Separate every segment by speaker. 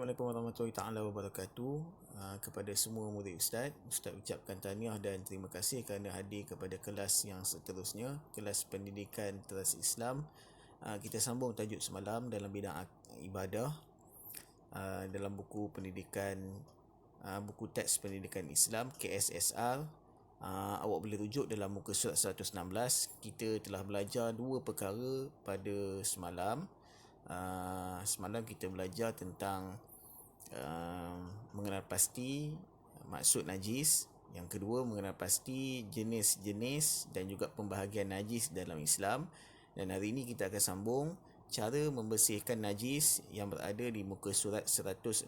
Speaker 1: Assalamualaikum warahmatullahi taala wabarakatuh. Kepada semua murid Ustaz ucapkan tahniah dan terima kasih kerana hadir kepada kelas yang seterusnya, kelas pendidikan terasi Islam. Kita sambung tajuk semalam dalam bidang ibadah, dalam buku pendidikan, buku teks pendidikan Islam KSSR. Awak boleh rujuk dalam muka surat 116. Kita telah belajar dua perkara pada semalam. Semalam kita belajar tentang mengenal pasti maksud najis. Yang kedua, mengenal pasti jenis-jenis dan juga pembahagian najis dalam Islam. Dan hari ini kita akan sambung cara membersihkan najis yang berada di muka surat 116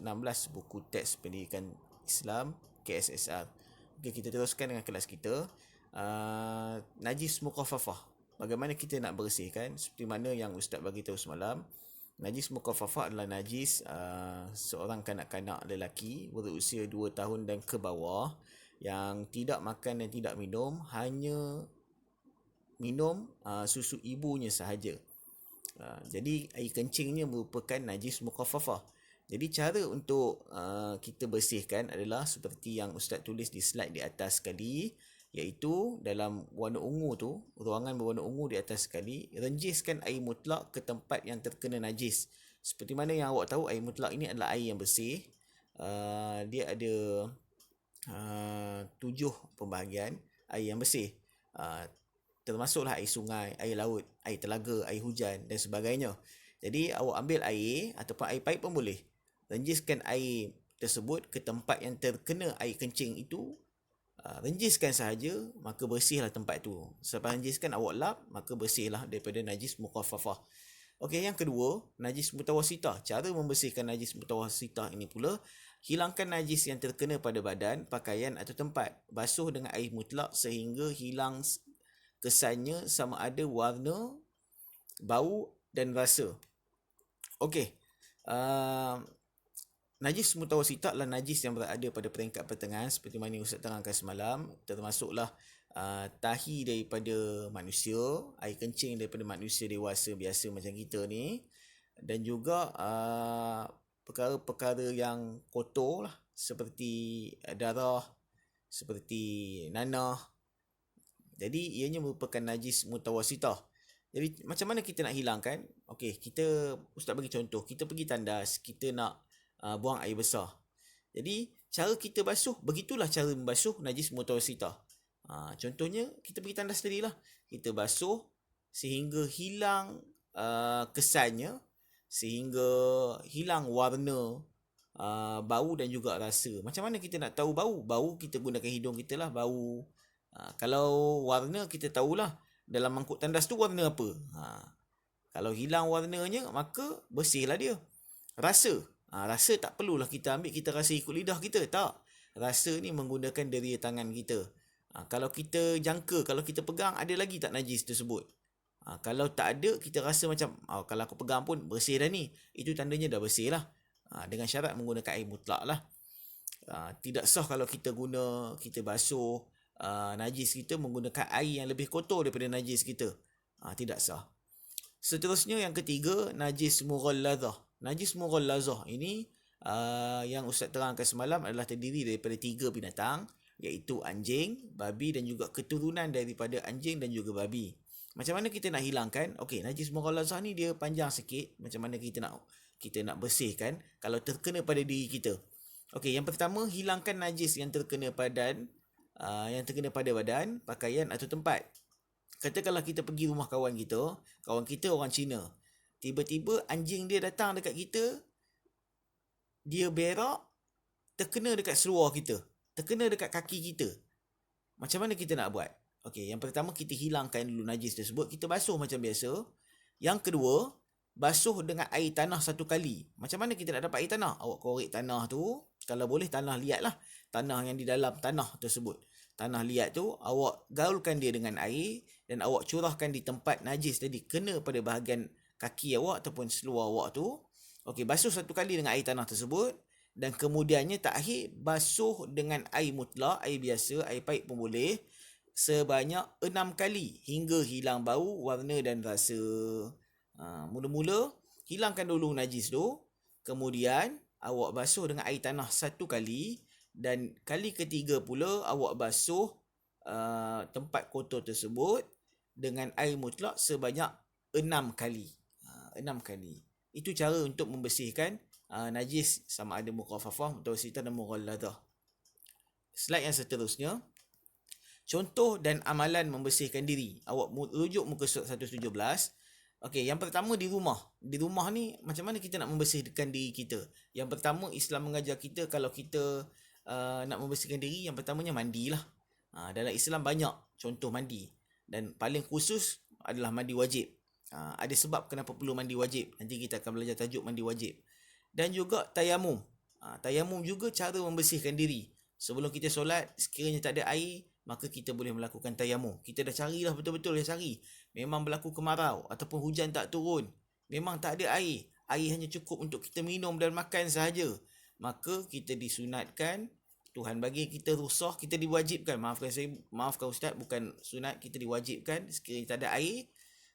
Speaker 1: buku teks pendidikan Islam KSSR. Okey, kita teruskan dengan kelas kita. Najis muqaffafah. Bagaimana kita nak bersihkan? Seperti mana yang Ustaz bagi tahu semalam, najis muqaffafah adalah najis seorang kanak-kanak lelaki berusia 2 tahun dan ke bawah yang tidak makan dan tidak minum, hanya minum susu ibunya sahaja. Jadi air kencingnya merupakan najis muqaffafah. Jadi cara untuk kita bersihkan adalah seperti yang Ustaz tulis di slide di atas sekali, iaitu dalam warna ungu tu, ruangan berwarna ungu di atas sekali, renjiskan air mutlak ke tempat yang terkena najis. Seperti mana yang awak tahu, air mutlak ini adalah air yang bersih. Dia ada 7 pembahagian air yang bersih. Termasuklah air sungai, air laut, air telaga, air hujan dan sebagainya. Jadi awak ambil air ataupun air paip pun boleh. Renjiskan air tersebut ke tempat yang terkena air kencing itu. Renjiskan sahaja, maka bersihlah tempat tu. Selepas renjiskan, awak lap, maka bersihlah daripada najis muqaffafah. Okey, yang kedua, najis mutawasitah. Cara membersihkan najis mutawasitah ini pula, hilangkan najis yang terkena pada badan, pakaian atau tempat. Basuh dengan air mutlak sehingga hilang kesannya sama ada warna, bau dan rasa. Okey. Najis mutawasitah adalah najis yang berada pada peringkat pertengahan seperti mana Ustaz terangkan semalam. Termasuklah tahi daripada manusia, air kencing daripada manusia dewasa biasa macam kita ni, dan juga perkara-perkara yang kotor lah, seperti darah, seperti nanah. Jadi ianya merupakan najis mutawasitah. Jadi macam mana kita nak hilangkan? Okey, Ustaz bagi contoh. Kita pergi tandas, kita nak buang air besar. Jadi cara kita basuh, begitulah cara membasuh najis mutawasitah. Contohnya kita pergi tandas tadi lah. Kita basuh sehingga hilang kesannya, sehingga hilang warna, bau dan juga rasa. Macam mana kita nak tahu bau? Bau kita gunakan hidung kita lah, bau. Kalau warna kita tahulah dalam mangkuk tandas tu warna apa. Kalau hilang warnanya, maka bersihlah dia. Rasa. Rasa tak perlulah kita ambil, kita rasa ikut lidah kita. Tak. Rasa ni menggunakan deria tangan kita. Kalau kita jangka, kalau kita pegang, ada lagi tak najis tersebut? Kalau tak ada, kita rasa macam, kalau aku pegang pun bersih dah ni. Itu tandanya dah bersih lah. Dengan syarat menggunakan air mutlak lah. Tidak sah kalau kita basuh najis kita menggunakan air yang lebih kotor daripada najis kita. Tidak sah. Seterusnya yang ketiga, najis mughallazah. Najis mughallazah ini yang Ustaz terangkan semalam adalah terdiri daripada 3 binatang, iaitu anjing, babi dan juga keturunan daripada anjing dan juga babi. Macam mana kita nak hilangkan? Okey, najis mughallazah ni dia panjang sikit. Macam mana kita nak bersihkan kalau terkena pada diri kita? Okey, yang pertama, hilangkan najis yang terkena pada badan, pakaian atau tempat. Katakanlah kita pergi rumah kawan kita orang Cina. Tiba-tiba anjing dia datang dekat kita, dia berak, terkena dekat seluar kita, terkena dekat kaki kita. Macam mana kita nak buat? Okey, yang pertama kita hilangkan dulu najis tersebut, kita basuh macam biasa. Yang kedua, basuh dengan air tanah 1 kali. Macam mana kita nak dapat air tanah? Awak korek tanah tu, kalau boleh tanah liat lah. Tanah yang di dalam tanah tersebut. Tanah liat tu, awak gaulkan dia dengan air dan awak curahkan di tempat najis tadi, kena pada bahagian kaki awak ataupun seluar awak tu. Okey, basuh 1 kali dengan air tanah tersebut dan kemudiannya takhir basuh dengan air mutlak, air biasa, air paip pun boleh, sebanyak 6 kali hingga hilang bau, warna dan rasa. Mula-mula hilangkan dulu najis tu, kemudian awak basuh dengan air tanah 1 kali, dan kali ketiga pula awak basuh tempat kotor tersebut dengan air mutlak sebanyak 6 kali. 6 kali. Itu cara untuk membersihkan najis sama ada mukhafafah, mutawassithah dan mughalladah. Slide yang seterusnya. Contoh dan amalan membersihkan diri. Awak rujuk muka surat 117. Okey, yang pertama di rumah. Di rumah ni macam mana kita nak membersihkan diri kita? Yang pertama Islam mengajar kita kalau kita nak membersihkan diri, yang pertamanya mandilah. Dalam Islam banyak contoh mandi. Dan paling khusus adalah mandi wajib. Ada sebab kenapa perlu mandi wajib. Nanti kita akan belajar tajuk mandi wajib. Dan juga tayamum. Tayamum juga cara membersihkan diri. Sebelum kita solat, sekiranya tak ada air, maka kita boleh melakukan tayamum. Kita dah carilah betul-betul dah cari. Memang berlaku kemarau ataupun hujan tak turun. Memang tak ada air. Air hanya cukup untuk kita minum dan makan sahaja. Maka kita disunatkan, Tuhan bagi kita rukhsah, kita diwajibkan. Maafkan Ustaz, bukan sunat, kita diwajibkan sekiranya tak ada air,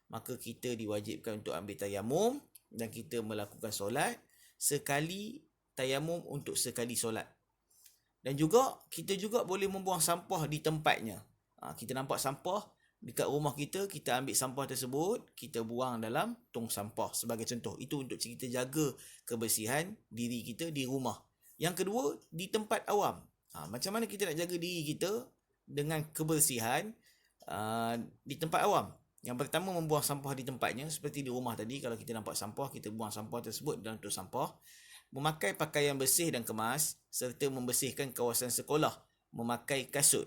Speaker 1: maka kita diwajibkan untuk ambil tayamum dan kita melakukan solat sekali tayamum untuk sekali solat. Dan juga kita juga boleh membuang sampah di tempatnya. Kita nampak sampah dekat rumah kita, kita ambil sampah tersebut, kita buang dalam tong sampah sebagai contoh. Itu untuk kita jaga kebersihan diri kita di rumah. Yang kedua, di tempat awam. Macam mana kita nak jaga diri kita dengan kebersihan di tempat awam? Yang pertama, membuang sampah di tempatnya. Seperti di rumah tadi, kalau kita nampak sampah, kita buang sampah tersebut dalam tong sampah. Memakai pakaian bersih dan kemas, serta membersihkan kawasan sekolah, memakai kasut.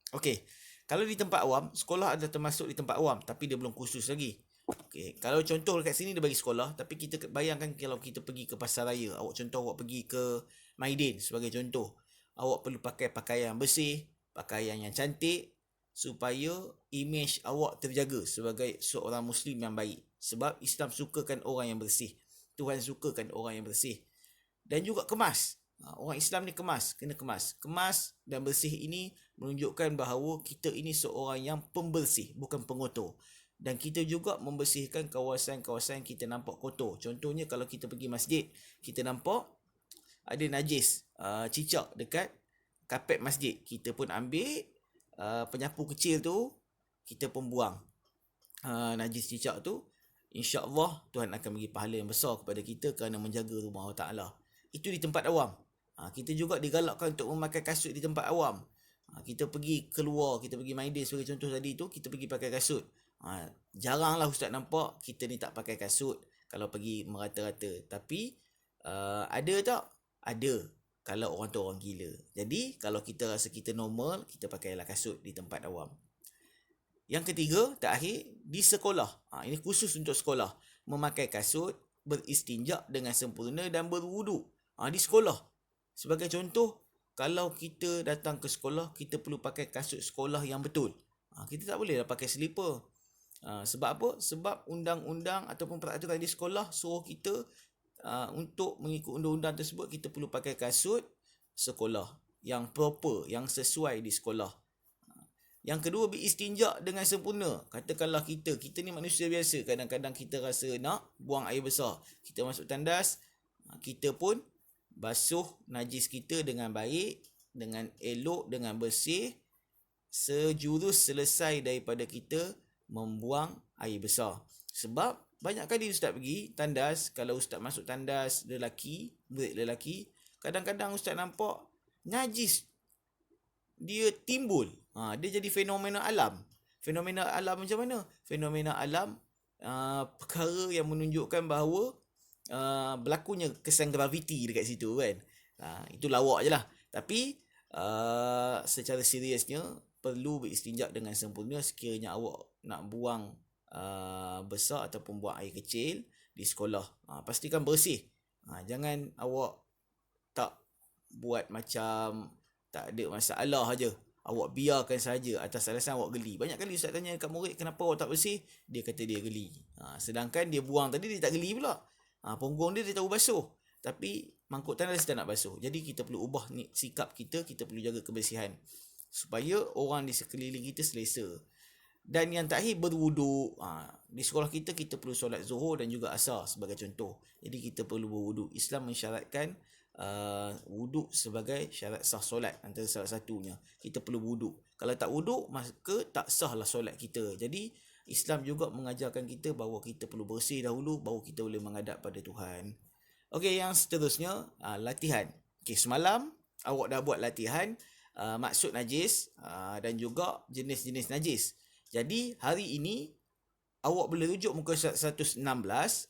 Speaker 1: Okey, kalau di tempat awam, sekolah adalah termasuk di tempat awam, tapi dia belum khusus lagi. Okey, kalau contoh dekat sini dia bagi sekolah, tapi kita bayangkan kalau kita pergi ke pasar raya, awak pergi ke Maidin sebagai contoh, awak perlu pakai pakaian bersih, pakaian yang cantik, supaya imej awak terjaga sebagai seorang Muslim yang baik. Sebab Islam sukakan orang yang bersih. Tuhan sukakan orang yang bersih. Dan juga kemas. Orang Islam ni kemas, kena kemas. Kemas dan bersih ini menunjukkan bahawa kita ini seorang yang pembersih, bukan pengotor. Dan kita juga membersihkan kawasan-kawasan yang kita nampak kotor. Contohnya kalau kita pergi masjid, kita nampak ada najis cicak dekat kapet masjid. Kita pun ambil penyapu kecil tu, kita pun buang najis cicak tu. InsyaAllah Tuhan akan bagi pahala yang besar kepada kita kerana menjaga rumah Allah Ta'ala. Itu di tempat awam. Kita juga digalakkan untuk memakai kasut di tempat awam. Kita pergi keluar, kita pergi Maidin sebagai contoh tadi tu, kita pergi pakai kasut. Jaranglah Ustaz nampak kita ni tak pakai kasut kalau pergi merata-rata. Tapi ada tak? Ada. Kalau orang tu orang gila. Jadi kalau kita rasa kita normal, kita pakailah kasut di tempat awam. Yang ketiga, terakhir, di sekolah. Ini khusus untuk sekolah. Memakai kasut, beristinjak dengan sempurna dan berwuduk. Di sekolah. Sebagai contoh, kalau kita datang ke sekolah, kita perlu pakai kasut sekolah yang betul. Kita tak boleh pakai slipper. Sebab apa? Sebab undang-undang ataupun peraturan di sekolah suruh kita untuk mengikut undang-undang tersebut, kita perlu pakai kasut sekolah yang proper, yang sesuai di sekolah. Yang kedua, beristinjak dengan sempurna. Katakanlah kita ni manusia biasa. Kadang-kadang kita rasa nak buang air besar. Kita masuk tandas, kita pun basuh najis kita dengan baik, dengan elok, dengan bersih, sejurus selesai daripada kita membuang air besar. Sebab banyak kali Ustaz pergi tandas, kalau Ustaz masuk tandas lelaki, murid lelaki, kadang-kadang Ustaz nampak najis dia timbul. Dia jadi fenomena alam. Fenomena alam macam mana? Fenomena alam perkara yang menunjukkan bahawa berlakunya kesan graviti dekat situ kan. Itu lawak je lah. Tapi secara seriusnya perlu beristinjak dengan sempurna sekiranya awak nak buang besar ataupun buang air kecil di sekolah. Pastikan bersih. Jangan awak tak buat macam tak ada masalah aja. Awak biarkan saja atas alasan awak geli. Banyak kali Ustaz tanya kat murid, kenapa awak tak bersih? Dia kata dia geli. Sedangkan dia buang tadi dia tak geli pula. Punggung dia tahu basuh. Tapi mangkuk tandas dia tak nak basuh. Jadi kita perlu ubah sikap kita. Kita perlu jaga kebersihan. Supaya orang di sekeliling kita selesa. Dan yang terakhir, berwuduk. Di sekolah kita perlu solat zuhur dan juga asar sebagai contoh. Jadi kita perlu berwuduk. Islam mensyaratkan wuduk sebagai syarat sah solat. Antara salah satunya kita perlu wuduk. Kalau tak wuduk, maka tak sahlah solat kita. Jadi Islam juga mengajarkan kita bahawa kita perlu bersih dahulu baru kita boleh menghadap pada Tuhan. Okey, yang seterusnya latihan. Okey, semalam awak dah buat latihan maksud najis dan juga jenis-jenis najis. Jadi hari ini awak boleh rujuk muka surat 116,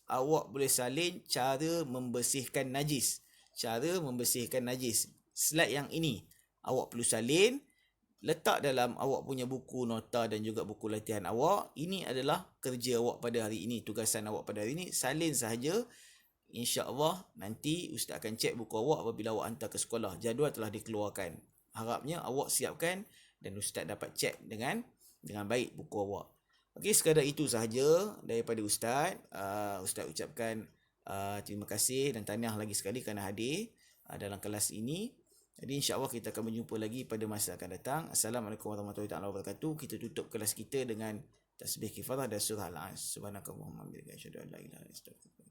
Speaker 1: awak boleh salin cara membersihkan najis. Cara membersihkan najis. Slide yang ini awak perlu salin, letak dalam awak punya buku nota dan juga buku latihan awak. Ini adalah kerja awak pada hari ini, tugasan awak pada hari ini. Salin sahaja. InsyaAllah nanti Ustaz akan cek buku awak apabila awak hantar ke sekolah. Jadual telah dikeluarkan. Harapnya awak siapkan dan Ustaz dapat cek dengan baik buku awak. Okey, sekadar itu sahaja daripada Ustaz. Ustaz ucapkan terima kasih dan tahniah lagi sekali kerana hadir dalam kelas ini. Jadi insya-Allah kita akan berjumpa lagi pada masa akan datang. Assalamualaikum warahmatullahi wabarakatuh. Kita tutup kelas kita dengan tasbih kifarah dan surah Al-As. Subhanakallahumma wa bihamdika asyhadu an la ilaha illa anta astaghfiruka